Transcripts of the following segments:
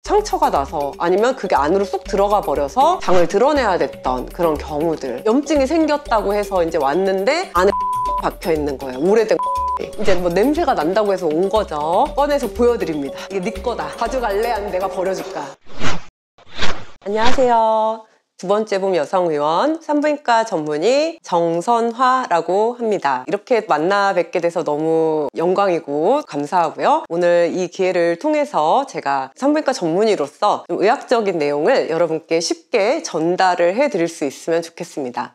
상처가 나서 아니면 그게 안으로 쏙 들어가 버려서 장을 드러내야 됐던 그런 경우들, 염증이 생겼다고 해서 이제 왔는데 안에 박혀 있는 거예요. 오래된 이제 뭐 냄새가 난다고 해서 온 거죠. 꺼내서 보여드립니다. 이게 네 거다. 가져갈래? 아니면 내가 버려줄까? 안녕하세요. 두 번째 봄 여성의원 산부인과 전문의 정선화라고 합니다. 이렇게 만나 뵙게 돼서 너무 영광이고 감사하고요. 오늘 이 기회를 통해서 제가 산부인과 전문의로서 좀 의학적인 내용을 여러분께 쉽게 전달을 해드릴 수 있으면 좋겠습니다.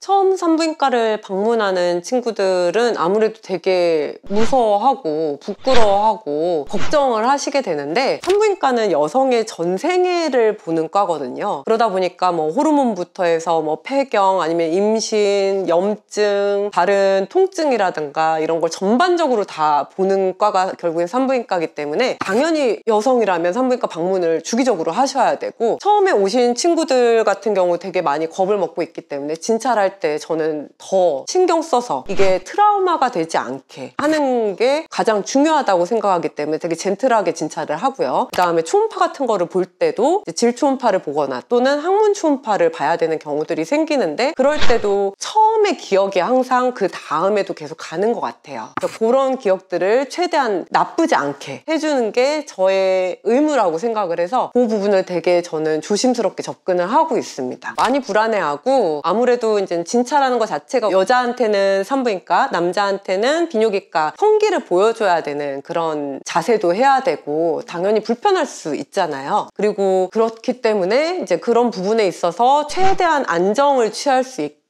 처음 산부인과를 방문하는 친구들은 아무래도 되게 무서워하고 부끄러워하고 걱정을 하시게 되는데, 산부인과는 여성의 전생애를 보는 과거든요. 그러다 보니까 뭐 호르몬부터 해서 뭐 폐경 아니면 임신, 염증, 다른 통증이라든가 이런 걸 전반적으로 다 보는 과가 결국엔 산부인과이기 때문에 당연히 여성이라면 산부인과 방문을 주기적으로 하셔야 되고, 처음에 오신 친구들 같은 경우 되게 많이 겁을 먹고 있기 때문에 진찰할 때 저는 더 신경 써서 이게 트라우마가 되지 않게 하는 게 가장 중요하다고 생각하기 때문에 되게 젠틀하게 진찰을 하고요. 그 다음에 초음파 같은 거를 볼 때도 질초음파를 보거나 또는 항문 초음파를 봐야 되는 경우들이 생기는데, 그럴 때도 처음의 기억이 항상 그 다음에도 계속 가는 것 같아요. 그래서 그런 기억들을 최대한 나쁘지 않게 해주는 게 저의 의무라고 생각을 해서 그 부분을 되게 저는 조심스럽게 접근을 하고 있습니다. 많이 불안해하고, 아무래도 이제 진찰하는 것 자체가 여자한테는 산부인과, 남자한테는 비뇨기과 성기를 보여줘야 되는 그런 자세도 해야 되고 당연히 불편할 수 있잖아요. 그리고 그렇기 때문에 이제 그런 부분에 있어서 최대한 안정을 취할 수 있게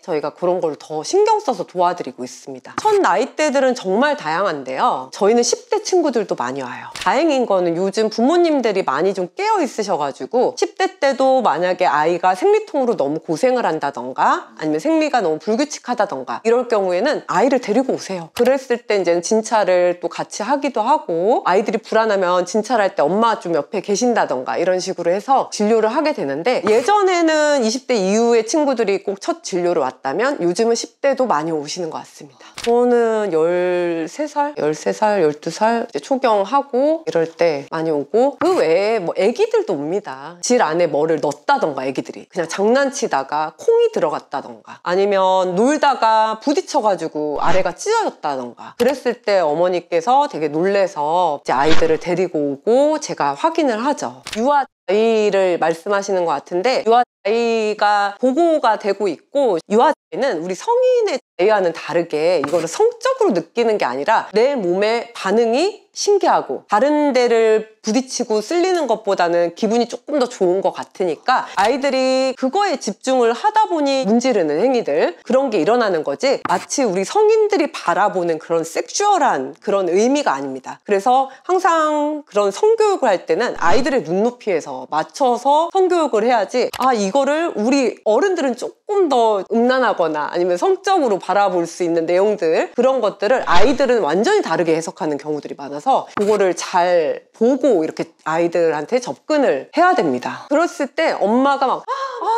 저희가 그런 걸 더 신경 써서 도와드리고 있습니다. 첫 나이대들은 정말 다양한데요. 저희는 10대 친구들도 많이 와요. 다행인 거는 요즘 부모님들이 많이 좀 깨어 있으셔가지고 10대 때도 만약에 아이가 생리통으로 너무 고생을 한다던가 아니면 생리가 너무 불규칙하다던가 이럴 경우에는 아이를 데리고 오세요. 그랬을 때 이제 진찰을 또 같이 하기도 하고, 아이들이 불안하면 진찰할 때 엄마 좀 옆에 계신다던가 이런 식으로 해서 진료를 하게 되는데, 예전에는 20대 이후의 친구들이 꼭 첫 진료를 왔다면 요즘은 10대도 많이 오시는 것 같습니다. 저는 13살, 12살 이제 초경하고 이럴 때 많이 오고, 그 외에 뭐 애기들도 옵니다. 질 안에 뭐를 넣었다던가, 애기들이 그냥 장난치다가 콩이 들어갔다던가 아니면 놀다가 부딪혀가지고 아래가 찢어졌다던가, 그랬을 때 어머니께서 되게 놀래서 이제 아이들을 데리고 오고 제가 확인을 하죠. 유아 아이를 말씀하시는 것 같은데, 유아 아이가 보고가 되고 있고, 유아 아이는 우리 성인의 아이와는 다르게 이거를 성적으로 느끼는 게 아니라 내 몸의 반응이 신기하고 다른 데를 부딪히고 쓸리는 것보다는 기분이 조금 더 좋은 것 같으니까 아이들이 그거에 집중을 하다 보니 문지르는 행위들, 그런 게 일어나는 거지 마치 우리 성인들이 바라보는 그런 섹슈얼한 그런 의미가 아닙니다. 그래서 항상 그런 성교육을 할 때는 아이들의 눈높이에서 맞춰서 성교육을 해야지, 이거를 우리 어른들은 조금 더 음란하거나 아니면 성적으로 바라볼 수 있는 내용들, 그런 것들을 아이들은 완전히 다르게 해석하는 경우들이 많아서 그거를 잘 보고 이렇게 아이들한테 접근을 해야 됩니다. 그랬을 때 엄마가 막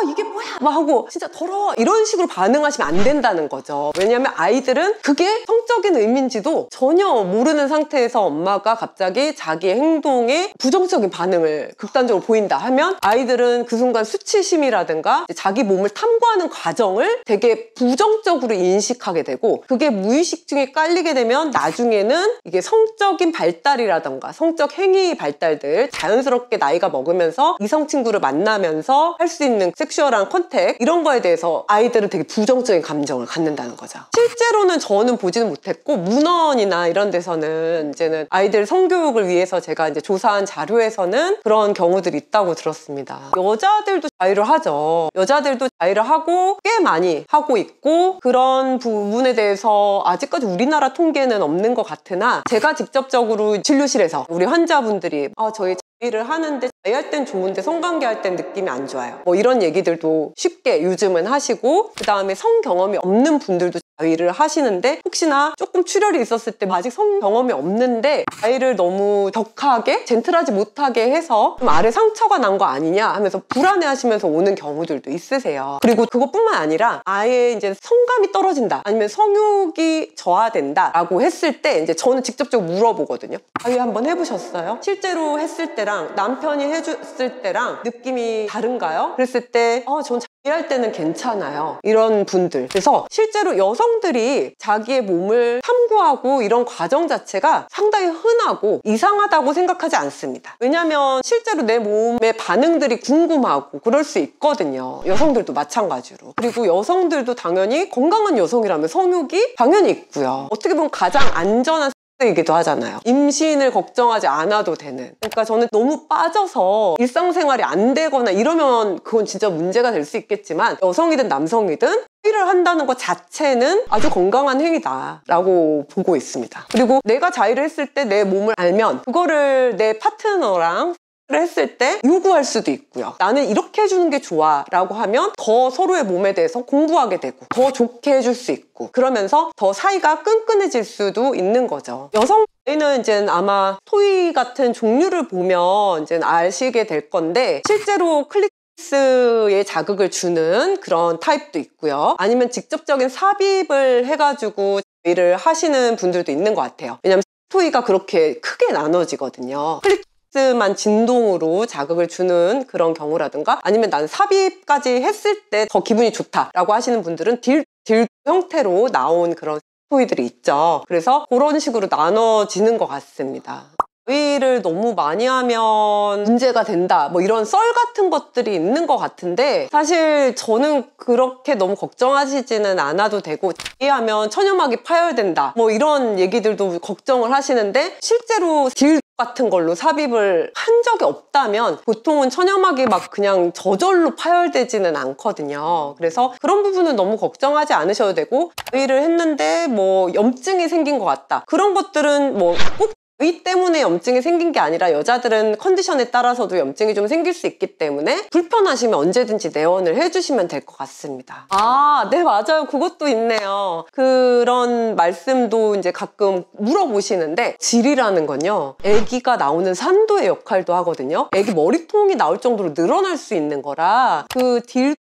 이게 뭐야 막 하고 진짜 더러워 이런 식으로 반응하시면 안 된다는 거죠. 왜냐하면 아이들은 그게 성적인 의미인지도 전혀 모르는 상태에서 엄마가 갑자기 자기의 행동에 부정적인 반응을 극단적으로 보인다 하면 아이들은 그 순간 수치심이라든가 자기 몸을 탐구하는 과정을 되게 부정적으로 인식하게 되고, 그게 무의식 중에 깔리게 되면 나중에는 이게 성적인 발달이라든가 성적 행위 발달들, 자연스럽게 나이가 먹으면서 이성 친구를 만나면서 할 수 있는 섹슈얼한 컨택, 이런 거에 대해서 아이들은 되게 부정적인 감정을 갖는다는 거죠. 실제로는 저는 보지는 못했고, 문헌이나 이런 데서는 이제는 아이들 성교육을 위해서 제가 이제 조사한 자료에서는 그런 경우들이 있다고 들었습니다. 여자들도 자위를 하죠. 여자들도 자위를 하고 꽤 많이 하고 있고, 그런 부분에 대해서 아직까지 우리나라 통계는 없는 것 같으나 제가 직접적으로 진료실에서 우리 환자분들이 저희 일을 하는데 자위할 땐 좋은데 성관계할 땐 느낌이 안 좋아요. 뭐 이런 얘기들도 쉽게 요즘은 하시고, 그 다음에 성 경험이 없는 분들도 자위를 하시는데 혹시나 조금 출혈이 있었을 때 아직 성 경험이 없는데 자위를 너무 격하게 젠틀하지 못하게 해서 좀 아래 상처가 난 거 아니냐 하면서 불안해 하시면서 오는 경우들도 있으세요. 그리고 그것뿐만 아니라 아예 이제 성감이 떨어진다, 아니면 성욕이 저하된다 라고 했을 때 이제 저는 직접적으로 물어보거든요. 자위 한번 해보셨어요? 실제로 했을 때랑 남편이 해줬을 때랑 느낌이 다른가요? 그랬을 때 전 자위할 때는 괜찮아요, 이런 분들. 그래서 실제로 여성들이 자기의 몸을 탐구하고 이런 과정 자체가 상당히 흔하고 이상하다고 생각하지 않습니다. 왜냐면 실제로 내 몸의 반응들이 궁금하고 그럴 수 있거든요. 여성들도 마찬가지로. 그리고 여성들도 당연히 건강한 여성이라면 성욕이 당연히 있고요. 어떻게 보면 가장 안전한 이기도 하잖아요. 임신을 걱정하지 않아도 되는. 그러니까 저는 너무 빠져서 일상생활이 안 되거나 이러면 그건 진짜 문제가 될 수 있겠지만, 여성이든 남성이든 자위를 한다는 것 자체는 아주 건강한 행위다라고 보고 있습니다. 그리고 내가 자위를 했을 때 내 몸을 알면 그거를 내 파트너랑 했을 때 요구할 수도 있고요. 나는 이렇게 해주는 게 좋아 라고 하면 더 서로의 몸에 대해서 공부하게 되고 더 좋게 해줄 수 있고, 그러면서 더 사이가 끈끈해질 수도 있는 거죠. 여성은 이제 아마 토이 같은 종류를 보면 이제 아시게 될 건데, 실제로 클리토리스에 자극을 주는 그런 타입도 있고요. 아니면 직접적인 삽입을 해가지고 자위를 하시는 분들도 있는 것 같아요. 왜냐면 토이가 그렇게 크게 나눠지거든요. 만 진동으로 자극을 주는 그런 경우라든가, 아니면 나는 삽입까지 했을 때 더 기분이 좋다라고 하시는 분들은 딜 형태로 나온 그런 토이들이 있죠. 그래서 그런 식으로 나눠지는 것 같습니다. 자위를 너무 많이 하면 문제가 된다, 뭐 이런 썰 같은 것들이 있는 것 같은데, 사실 저는 그렇게 너무 걱정하시지는 않아도 되고, 자위하면 천연막이 파열된다 뭐 이런 얘기들도 걱정을 하시는데, 실제로 딜 같은 걸로 삽입을 한 적이 없다면 보통은 천연막이 막 그냥 저절로 파열되지는 않거든요. 그래서 그런 부분은 너무 걱정하지 않으셔도 되고, 자위를 했는데 뭐 염증이 생긴 것 같다, 그런 것들은 뭐 꼭 자위 때문에 염증이 생긴 게 아니라 여자들은 컨디션에 따라서도 염증이 좀 생길 수 있기 때문에 불편하시면 언제든지 내원을 해주시면 될 것 같습니다. 네, 맞아요. 그것도 있네요. 그런 말씀도 이제 가끔 물어보시는데, 질이라는 건요, 아기가 나오는 산도의 역할도 하거든요. 아기 머리통이 나올 정도로 늘어날 수 있는 거라 그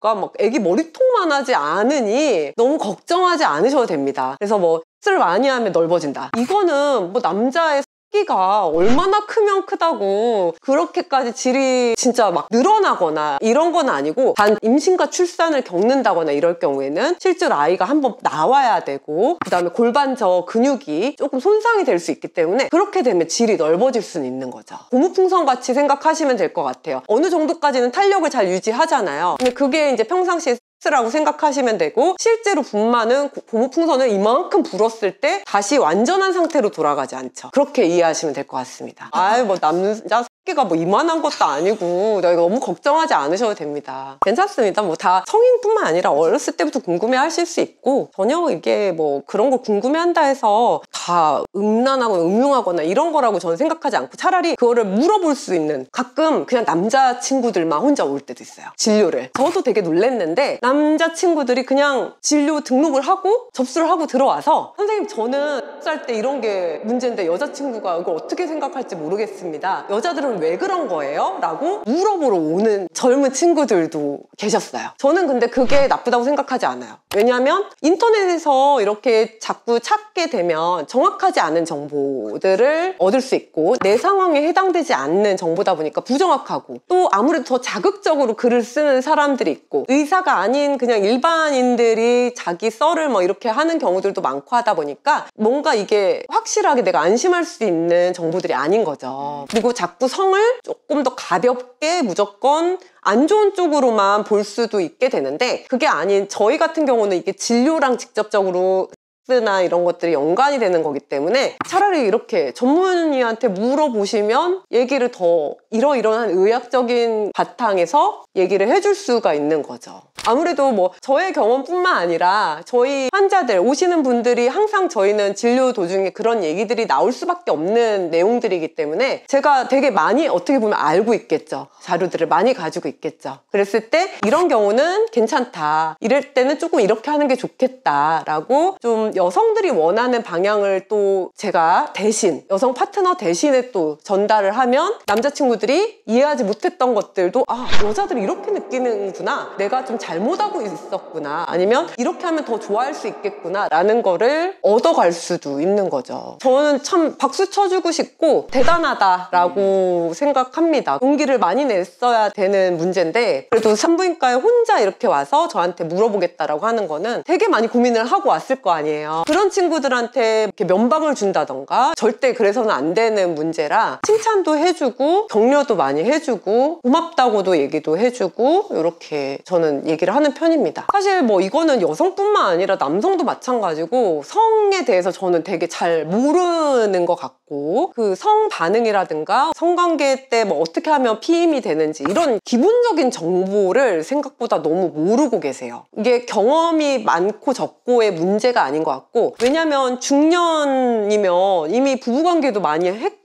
막 아기 머리통만 하지 않으니 너무 걱정하지 않으셔도 됩니다. 그래서 뭐 를 많이 하면 넓어진다, 이거는 뭐 남자의 새끼가 얼마나 크면 크다고 그렇게까지 질이 진짜 막 늘어나거나 이런 건 아니고, 단 임신과 출산을 겪는다거나 이럴 경우에는 실제로 아이가 한번 나와야 되고, 그 다음에 골반저 근육이 조금 손상이 될 수 있기 때문에 그렇게 되면 질이 넓어질 수는 있는 거죠. 고무풍선 같이 생각하시면 될 것 같아요. 어느 정도까지는 탄력을 잘 유지하잖아요. 근데 그게 이제 평상시에 라고 생각하시면 되고, 실제로 분만은 고무풍선을 이만큼 불었을 때 다시 완전한 상태로 돌아가지 않죠. 그렇게 이해하시면 될 것 같습니다. 뭐 남자 새끼가 뭐 이만한 것도 아니고 너무 걱정하지 않으셔도 됩니다. 괜찮습니다. 뭐 다 성인뿐만 아니라 어렸을 때부터 궁금해 하실 수 있고, 전혀 이게 뭐 그런 거 궁금해한다 해서 다 음란하거나 음흉하거나 이런 거라고 저는 생각하지 않고, 차라리 그거를 물어볼 수 있는, 가끔 그냥 남자친구들만 혼자 올 때도 있어요, 진료를. 저도 되게 놀랬는데 남자친구들이 그냥 진료 등록을 하고 접수를 하고 들어와서, 선생님 저는 살 때 이런 게 문제인데 여자친구가 이걸 어떻게 생각할지 모르겠습니다, 여자들은 왜 그런 거예요? 라고 물어보러 오는 젊은 친구들도 계셨어요. 저는 근데 그게 나쁘다고 생각하지 않아요. 왜냐하면 인터넷에서 이렇게 자꾸 찾게 되면 정확하지 않은 정보들을 얻을 수 있고, 내 상황에 해당되지 않는 정보다 보니까 부정확하고, 또 아무래도 더 자극적으로 글을 쓰는 사람들이 있고, 의사가 아닌 그냥 일반인들이 자기 썰을 뭐 이렇게 하는 경우들도 많고 하다 보니까 뭔가 이게 확실하게 내가 안심할 수 있는 정보들이 아닌 거죠. 그리고 자꾸 성을 조금 더 가볍게 무조건 안 좋은 쪽으로만 볼 수도 있게 되는데, 그게 아닌 저희 같은 경우는 이게 진료랑 직접적으로 섹스나 이런 것들이 연관이 되는 거기 때문에 차라리 이렇게 전문의한테 물어보시면 얘기를 더 이러이러한 의학적인 바탕에서 얘기를 해줄 수가 있는 거죠. 아무래도 뭐 저의 경험뿐만 아니라 저희 환자들 오시는 분들이 항상 저희는 진료 도중에 그런 얘기들이 나올 수밖에 없는 내용들이기 때문에 제가 되게 많이 어떻게 보면 알고 있겠죠. 자료들을 많이 가지고 있겠죠. 그랬을 때 이런 경우는 괜찮다, 이럴 때는 조금 이렇게 하는 게 좋겠다 라고 좀 여성들이 원하는 방향을 또 제가 대신 여성 파트너 대신에 또 전달을 하면 남자친구들이 이해하지 못했던 것들도 여자들이 이렇게 느끼는구나, 내가 좀 잘못하고 있었구나, 아니면 이렇게 하면 더 좋아할 수 있겠구나 라는 거를 얻어갈 수도 있는 거죠. 저는 참 박수 쳐주고 싶고 대단하다라고 생각합니다. 용기를 많이 냈어야 되는 문제인데 그래도 산부인과에 혼자 이렇게 와서 저한테 물어보겠다라고 하는 거는 되게 많이 고민을 하고 왔을 거 아니에요. 그런 친구들한테 이렇게 면박을 준다던가 절대 그래서는 안 되는 문제라 칭찬도 해주고 격려도 많이 해주고 고맙다고도 얘기도 해주고 이렇게 저는 얘기를 하는 편입니다. 사실 뭐 이거는 여성뿐만 아니라 남성도 마찬가지고 성에 대해서 저는 되게 잘 모르는 것 같고 그 성 반응이라든가 성관계 때 뭐 어떻게 하면 피임이 되는지 이런 기본적인 정보를 생각보다 너무 모르고 계세요. 이게 경험이 많고 적고의 문제가 아닌 것 같고, 왜냐면 중년이면 이미 부부관계도 많이 했고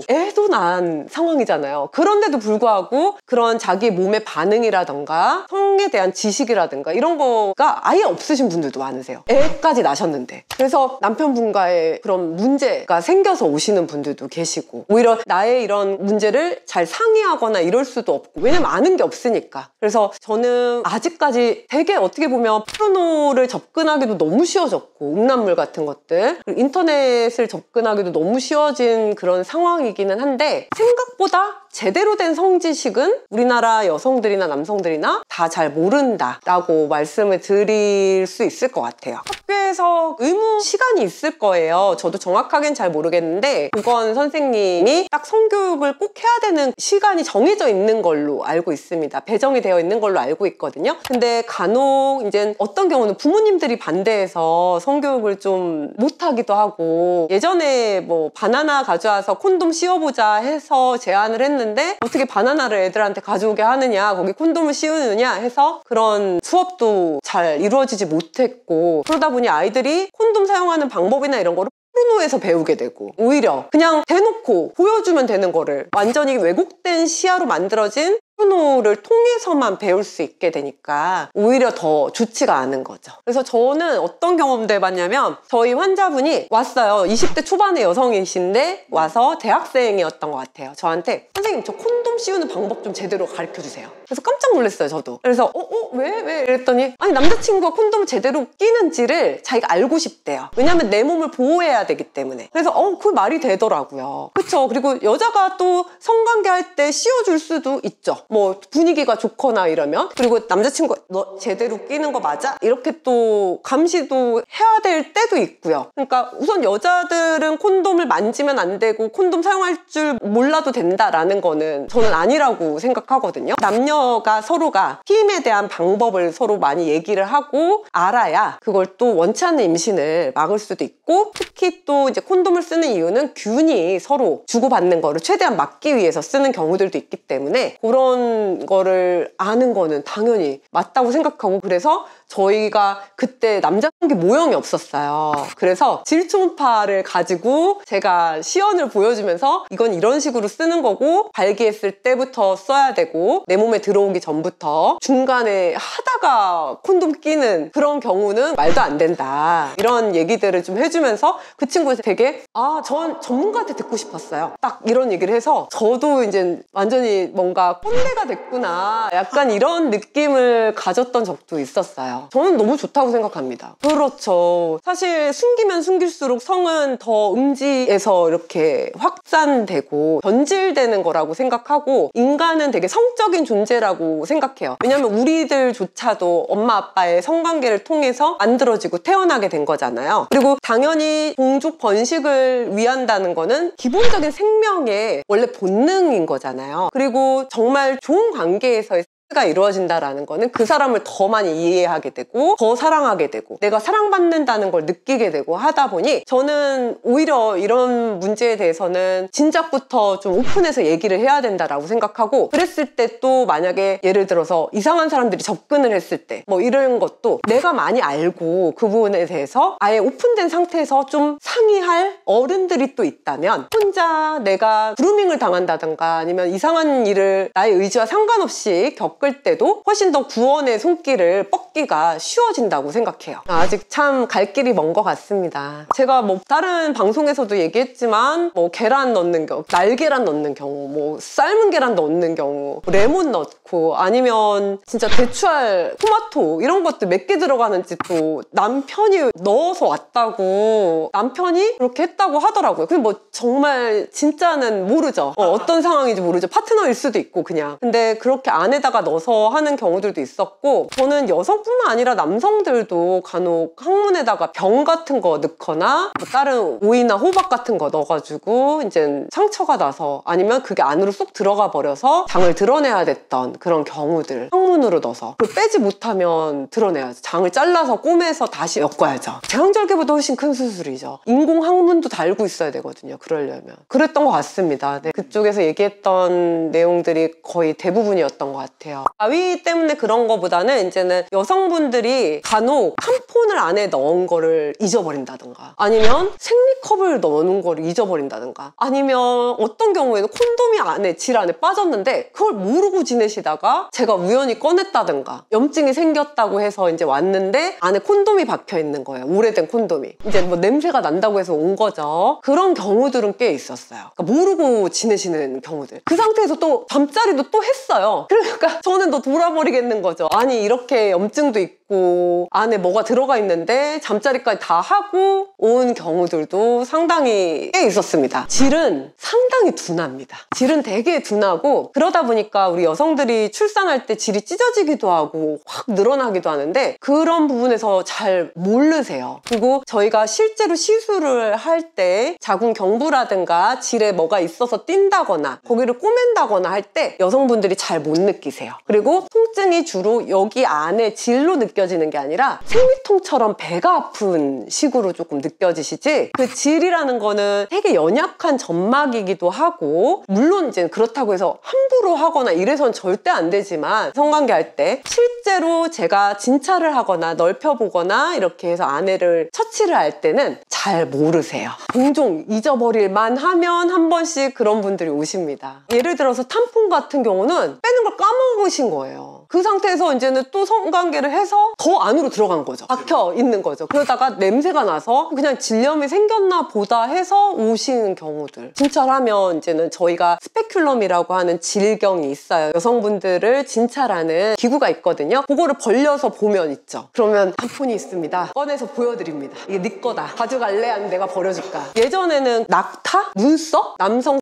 애도 낳은 상황이잖아요. 그런데도 불구하고 그런 자기 몸의 반응이라던가 성에 대한 지식이라든가 이런 거가 아예 없으신 분들도 많으세요. 애까지 낳으셨는데. 그래서 남편분과의 그런 문제가 생겨서 오시는 분들도 계시고, 오히려 나의 이런 문제를 잘 상의하거나 이럴 수도 없고, 왜냐면 아는 게 없으니까. 그래서 저는 아직까지 되게 어떻게 보면 포르노를 접근하기도 너무 쉬워졌고, 음란물 같은 것들, 그리고 인터넷을 접근하기도 너무 쉬워진 그런 상황이기는 한데 생각보다 제대로 된 성지식은 우리나라 여성들이나 남성들이나 다 잘 모른다라고 말씀을 드릴 수 있을 것 같아요. 학교에서 의무 시간이 있을 거예요. 저도 정확하게는 잘 모르겠는데 보건 선생님이 딱 성교육을 꼭 해야 되는 시간이 정해져 있는 걸로 알고 있습니다. 배정이 되어 있는 걸로 알고 있거든요. 근데 간혹 이제 어떤 경우는 부모님들이 반대해서 성교육을 좀 못하기도 하고, 예전에 뭐 바나나 가져와서 콘돔 씌워보자 해서 제안을 했는데 어떻게 바나나를 애들한테 가져오게 하느냐, 거기 콘돔을 씌우느냐 해서 그런 수업도 잘 이루어지지 못했고, 그러다 보니 아이들이 콘돔 사용하는 방법이나 이런 거를 포르노에서 배우게 되고, 오히려 그냥 대놓고 보여주면 되는 거를 완전히 왜곡된 시야로 만들어진 포르노를 통해서만 배울 수 있게 되니까 오히려 더 좋지가 않은 거죠. 그래서 저는 어떤 경험도 해봤냐면, 저희 환자분이 왔어요. 20대 초반의 여성이신데 와서 대학생이었던 것 같아요. 저한테 선생님 저 콘돔 씌우는 방법 좀 제대로 가르쳐주세요. 그래서 깜짝 놀랐어요. 저도. 그래서 왜? 이랬더니 아니 남자친구가 콘돔을 제대로 끼는지를 자기가 알고 싶대요. 왜냐면 내 몸을 보호해야 되기 때문에. 그래서 그 말이 되더라고요. 그쵸? 그리고 여자가 또 성관계 할 때 씌워줄 수도 있죠. 뭐 분위기가 좋거나 이러면. 그리고 남자친구가 너 제대로 끼는 거 맞아? 이렇게 또 감시도 해야 될 때도 있고요. 그러니까 우선 여자들은 콘돔을 만지면 안 되고 콘돔 사용할 줄 몰라도 된다라는 거는 저는 아니라고 생각하거든요. 남녀가 서로가 피임에 대한 방법을 서로 많이 얘기를 하고 알아야 그걸 또 원치 않는 임신을 막을 수도 있고, 특히 또 이제 콘돔을 쓰는 이유는 균이 서로 주고받는 거를 최대한 막기 위해서 쓰는 경우들도 있기 때문에 그런 거를 아는 거는 당연히 맞다고 생각하고, 그래서 저희가 그때 남자관계 모형이 없었어요. 그래서 질초음파를 가지고 제가 시연을 보여주면서 이건 이런 식으로 쓰는 거고 발기했을 때부터 써야 되고 내 몸에 들어오기 전부터 중간에 하다가 콘돔 끼는 그런 경우는 말도 안 된다, 이런 얘기들을 좀 해주면서 그 친구한테 되게 전 전문가한테 듣고 싶었어요. 딱 이런 얘기를 해서 저도 이제 완전히 뭔가 꼰대가 됐구나, 약간 이런 느낌을 가졌던 적도 있었어요. 저는 너무 좋다고 생각합니다. 그렇죠. 사실 숨기면 숨길수록 성은 더 음지에서 이렇게 확산되고 변질되는 거라고 생각하고, 인간은 되게 성적인 존재라고 생각해요. 왜냐면 우리들조차도 엄마 아빠의 성관계를 통해서 만들어지고 태어나게 된 거잖아요. 그리고 당연히 종족 번식을 위한다는 거는 기본적인 생명의 원래 본능인 거잖아요. 그리고 정말 좋은 관계에서의 가 이루어진다라는 거는 그 사람을 더 많이 이해하게 되고 더 사랑하게 되고 내가 사랑받는다는 걸 느끼게 되고 하다 보니 저는 오히려 이런 문제에 대해서는 진작부터 좀 오픈해서 얘기를 해야 된다라고 생각하고, 그랬을 때 또 만약에 예를 들어서 이상한 사람들이 접근을 했을 때 뭐 이런 것도 내가 많이 알고 그 부분에 대해서 아예 오픈된 상태에서 좀 상의할 어른들이 또 있다면, 혼자 내가 그루밍을 당한다든가 아니면 이상한 일을 나의 의지와 상관없이 겪을 때도 훨씬 더 구원의 손길을 뻗기가 쉬워진다고 생각해요. 아직 참 갈 길이 먼 것 같습니다. 제가 뭐 다른 방송에서도 얘기했지만 뭐 계란 넣는 경우, 날계란 넣는 경우, 뭐 삶은 계란 넣는 경우, 레몬 넣고 아니면 진짜 대추알, 토마토 이런 것들 몇 개 들어가는지 또 남편이 넣어서 왔다고, 남편이 그렇게 했다고 하더라고요. 근데 뭐 정말 진짜는 모르죠. 어떤 상황인지 모르죠. 파트너일 수도 있고 그냥. 근데 그렇게 안에다가 넣어서 하는 경우들도 있었고, 저는 여성뿐만 아니라 남성들도 간혹 항문에다가 병 같은 거 넣거나 뭐 다른 오이나 호박 같은 거 넣어가지고 이제 상처가 나서, 아니면 그게 안으로 쏙 들어가 버려서 장을 드러내야 됐던 그런 경우들, 항문으로 넣어서 그걸 빼지 못하면 드러내야죠. 장을 잘라서 꼬매서 다시 엮어야죠. 제왕절개보다 훨씬 큰 수술이죠. 인공 항문도 달고 있어야 되거든요, 그러려면. 그랬던 것 같습니다. 네, 그쪽에서 얘기했던 내용들이 거의 대부분이었던 것 같아요. 아위 때문에 그런 거보다는 이제는 여성분들이 간혹 탐폰을 안에 넣은 거를 잊어버린다든가, 아니면 생리컵을 넣는 거를 잊어버린다든가, 아니면 어떤 경우에는 콘돔이 안에 질 안에 빠졌는데 그걸 모르고 지내시다가 제가 우연히 꺼냈다든가, 염증이 생겼다고 해서 이제 왔는데 안에 콘돔이 박혀 있는 거예요. 오래된 콘돔이. 이제 뭐 냄새가 난다고 해서 온 거죠. 그런 경우들은 꽤 있었어요. 그러니까 모르고 지내시는 경우들. 그 상태에서 또 잠자리도 또 했어요. 그러니까 저는 또 돌아버리겠는 거죠. 아니 이렇게 염증도 있고 안에 뭐가 들어가 있는데 잠자리까지 다 하고 온 경우들도 상당히 꽤 있었습니다. 질은 상당히 둔합니다. 질은 되게 둔하고, 그러다 보니까 우리 여성들이 출산할 때 질이 찢어지기도 하고 확 늘어나기도 하는데 그런 부분에서 잘 모르세요. 그리고 저희가 실제로 시술을 할 때 자궁 경부라든가 질에 뭐가 있어서 뛴다거나 거기를 꼬맨다거나 할 때 여성분들이 잘 못 느끼세요. 그리고 통증이 주로 여기 안에 질로 느껴지는 게 아니라 생리통처럼 배가 아픈 식으로 조금 느껴지시지, 그 질이라는 거는 되게 연약한 점막이기도 하고, 물론 이제 그렇다고 해서 함부로 하거나 이래선 절대 안 되지만 성관계 할 때 실제로 제가 진찰을 하거나 넓혀보거나 이렇게 해서 아내를 처치를 할 때는 잘 모르세요. 종종 잊어버릴만 하면 한 번씩 그런 분들이 오십니다. 예를 들어서 탐폰 같은 경우는 빼는 걸 까먹으신 거예요. 그 상태에서 이제는 또 성관계를 해서 더 안으로 들어간 거죠. 박혀 있는 거죠. 그러다가 냄새가 나서 그냥 질염이 생겼나 보다 해서 오시는 경우들. 진찰하면 이제는 저희가 스페큘럼이라고 하는 질경이 있어요. 여성분들을 진찰하는 기구가 있거든요. 그거를 벌려서 보면 있죠. 그러면 탐폰이 있습니다. 꺼내서 보여드립니다. 이게 네 거다. 가져갈래? 아니면 내가 버려줄까? 예전에는 낙타? 눈썹? 남성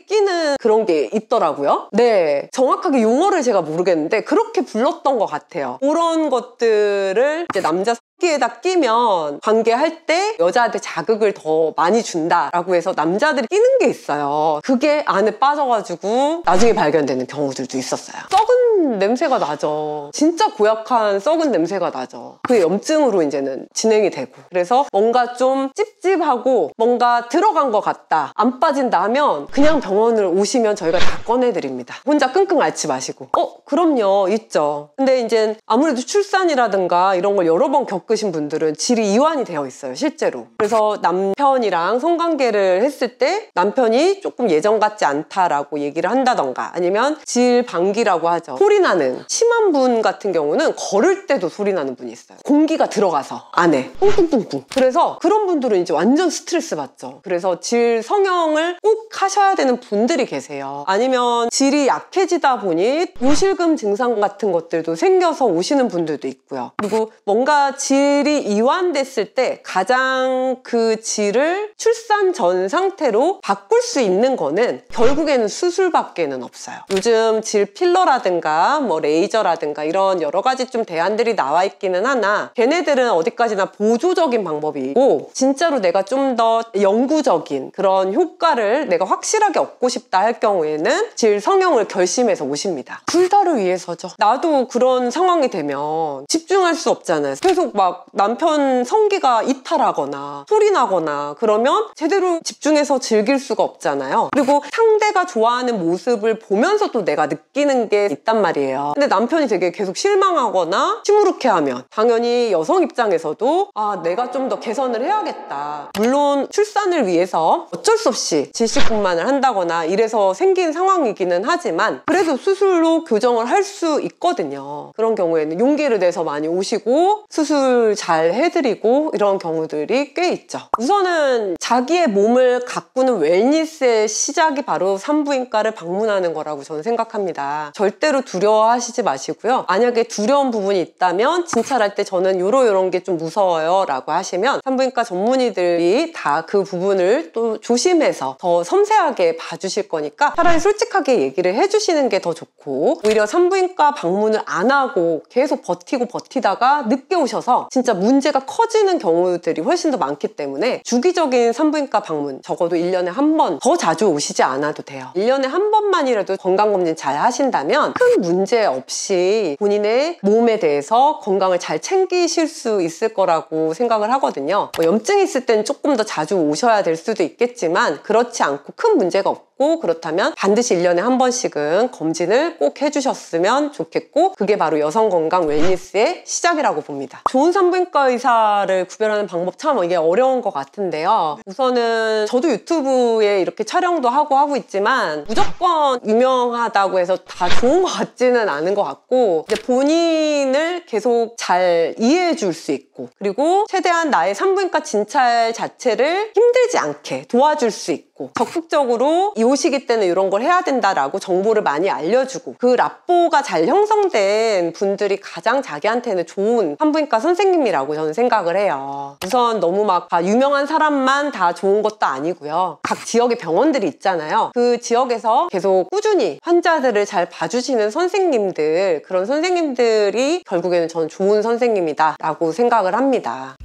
끼는 그런 게 있더라고요. 네, 정확하게 용어를 제가 모르겠는데 그렇게 불렀던 것 같아요. 그런 것들을 이제 남자 끼에다 끼면 관계할 때 여자한테 자극을 더 많이 준다라고 해서 남자들이 끼는 게 있어요. 그게 안에 빠져가지고 나중에 발견되는 경우들도 있었어요. 썩은 냄새가 나죠. 진짜 고약한 썩은 냄새가 나죠. 그게 염증으로 이제는 진행이 되고, 그래서 뭔가 좀 찝찝하고 뭔가 들어간 것 같다, 안 빠진다 하면 그냥 병원을 오시면 저희가 다 꺼내드립니다. 혼자 끙끙 앓지 마시고. 그럼요, 있죠. 근데 이제 아무래도 출산이라든가 이런 걸 여러 번 겪으신 분들은 질이 이완이 되어 있어요, 실제로. 그래서 남편이랑 성관계를 했을 때 남편이 조금 예전 같지 않다라고 얘기를 한다던가, 아니면 질방귀라고 하죠. 소리 나는 심한 분 같은 경우는 걸을 때도 소리 나는 분이 있어요. 공기가 들어가서 안에 뿡뿡뿡뿡. 그래서 그런 분들은 이제 완전 스트레스 받죠. 그래서 질 성형을 꼭 하셔야 되는 분들이 계세요. 아니면 질이 약해지다 보니 요실금 증상 같은 것들도 생겨서 오시는 분들도 있고요. 그리고 뭔가 질 질이 이완됐을 때 가장 그 질을 출산 전 상태로 바꿀 수 있는 거는 결국에는 수술밖에는 없어요. 요즘 질 필러라든가 뭐 레이저라든가 이런 여러 가지 좀 대안들이 나와 있기는 하나, 걔네들은 어디까지나 보조적인 방법이고 진짜로 내가 좀 더 영구적인 그런 효과를 내가 확실하게 얻고 싶다 할 경우에는 질 성형을 결심해서 오십니다. 둘 다를 위해서죠. 나도 그런 상황이 되면 집중할 수 없잖아요. 계속 막 남편 성기가 이탈하거나 소리 나거나 그러면 제대로 집중해서 즐길 수가 없잖아요. 그리고 상대가 좋아하는 모습을 보면서도 내가 느끼는 게 있단 말이에요. 근데 남편이 되게 계속 실망하거나 시무룩해하면 당연히 여성 입장에서도 아, 내가 좀 더 개선을 해야겠다. 물론 출산을 위해서 어쩔 수 없이 질식분만을 한다거나 이래서 생긴 상황이기는 하지만 그래도 수술로 교정을 할 수 있거든요. 그런 경우에는 용기를 내서 많이 오시고 수술 잘 해드리고 이런 경우들이 꽤 있죠. 우선은 자기의 몸을 가꾸는 웰니스의 시작이 바로 산부인과를 방문하는 거라고 저는 생각합니다. 절대로 두려워하시지 마시고요. 만약에 두려운 부분이 있다면 진찰할 때 저는 요런 게 좀 무서워요 라고 하시면 산부인과 전문의들이 다 그 부분을 또 조심해서 더 섬세하게 봐주실 거니까 차라리 솔직하게 얘기를 해주시는 게 더 좋고, 오히려 산부인과 방문을 안 하고 계속 버티다가 늦게 오셔서 진짜 문제가 커지는 경우들이 훨씬 더 많기 때문에 주기적인 산부인과 방문, 적어도 1년에 한 번, 더 자주 오시지 않아도 돼요. 1년에 한 번만이라도 건강검진 잘 하신다면 큰 문제 없이 본인의 몸에 대해서 건강을 잘 챙기실 수 있을 거라고 생각을 하거든요. 염증이 있을 땐 조금 더 자주 오셔야 될 수도 있겠지만 그렇지 않고 큰 문제가 없고, 그렇다면 반드시 1년에 한 번씩은 검진을 꼭 해주셨으면 좋겠고, 그게 바로 여성 건강 웰니스의 시작이라고 봅니다. 좋은 산부인과 의사를 구별하는 방법 참 이게 어려운 것 같은데요. 우선은 저도 유튜브에 이렇게 촬영도 하고 있지만 무조건 유명하다고 해서 다 좋은 것 같지는 않은 것 같고, 이제 본인을 계속 잘 이해해 줄 수 있고, 그리고 최대한 나의 산부인과 진찰 자체를 힘들지 않게 도와줄 수 있고, 적극적으로 이 시기 때는 이런 걸 해야 된다라고 정보를 많이 알려주고, 그 라포가 잘 형성된 분들이 가장 자기한테는 좋은 산부인과 선생님이라고 저는 생각을 해요. 우선 너무 막 다 유명한 사람만 다 좋은 것도 아니고요. 각 지역의 병원들이 있잖아요. 그 지역에서 계속 꾸준히 환자들을 잘 봐주시는 선생님들, 그런 선생님들이 결국에는 저는 좋은 선생님이다 라고 생각을 합니다.